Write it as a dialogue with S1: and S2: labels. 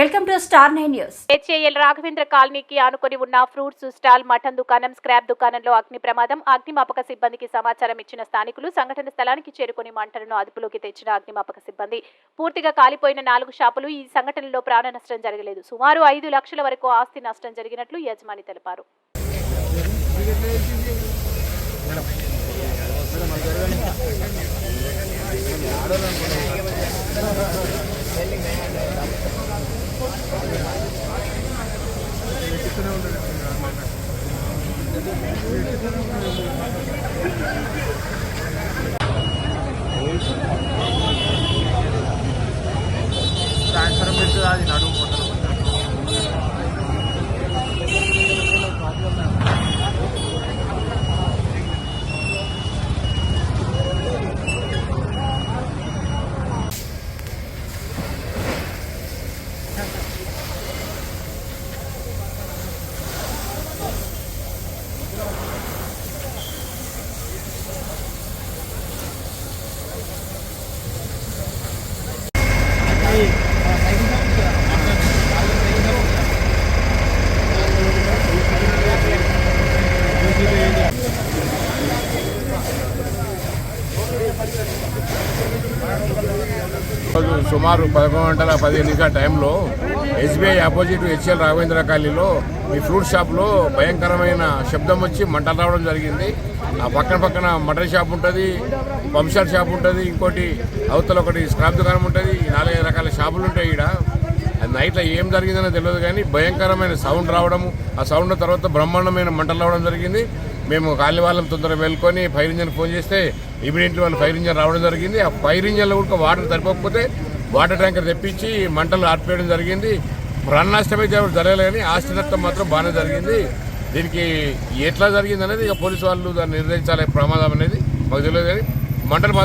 S1: Welcome to star 9 news.
S2: HAL Raghavendra కాలనీకి ఆనుకొని ఉన్న ఫ్రూట్స్ స్టాల్, మటన్ దుకాణం, స్క్రాప్ దుకాణంలో అగ్ని ప్రమాదం. అగ్నిమాపక సిబ్బందికి సమాచారం ఇచ్చిన స్థానికులు సంఘటన స్థలానికి చేరుకుని మంటలను అదుపులోకి తెచ్చిన అగ్నిమాపక సిబ్బంది పూర్తిగా కాలిపోయిన 4 షాపులు. ఈ సంఘటనలో ప్రాణ నష్టం జరగలేదు. సుమారు 5 లక్షల వరకు ఆస్తి నష్టం జరిగినట్లు యజమాని తెలిపారు.
S3: ట్రాన్స్ఫర్ పెడుతుంది అది నడుము మొత్తం.
S4: సుమారు 11:15 టైంలో ఎస్బీఐ ఆపోజిట్ హెచ్ఎల్ రాఘవేంద్ర కాలనీలో ఈ ఫ్రూట్ షాప్లో భయంకరమైన శబ్దం వచ్చి మంటలు రావడం జరిగింది. ఆ పక్కన మటన్ షాప్ ఉంటుంది, పంప్షాట్ షాప్ ఉంటుంది, ఇంకోటి అవతల ఒకటి స్క్రాప్ దుకాణం ఉంటుంది. 4-5 రకాల షాపులు ఉంటాయి. ఇక్కడ నైట్లో ఏం జరిగిందనో తెలియదు కానీ భయంకరమైన సౌండ్ రావడము, ఆ సౌండ్ తర్వాత బ్రహ్మాండమైన మంటలు రావడం జరిగింది. మేము కాలనీ వాళ్ళం తొందరగా వెళ్ళుకొని ఫైర్ ఇంజన్ ఫోన్ చేస్తే ఇమీడియట్లీ వాళ్ళు ఫైర్ ఇంజన్ రావడం జరిగింది. ఆ ఫైర్ ఇంజన్లో కూడా వాటర్ సరిపోకపోతే వాటర్ ట్యాంకర్ తెప్పించి మంటలు ఆర్పేయడం జరిగింది. ప్రాణ నష్టం అయితే ఎవరు జరగలేదు కానీ ఆస్తి నష్టం మాత్రం బాగానే జరిగింది. దీనికి ఎట్లా జరిగింది అనేది ఇక పోలీసు వాళ్ళు దాన్ని నిర్ణయించాలి. ప్రమాదం అనేది మాకు తెలియదు కానీ మంటలు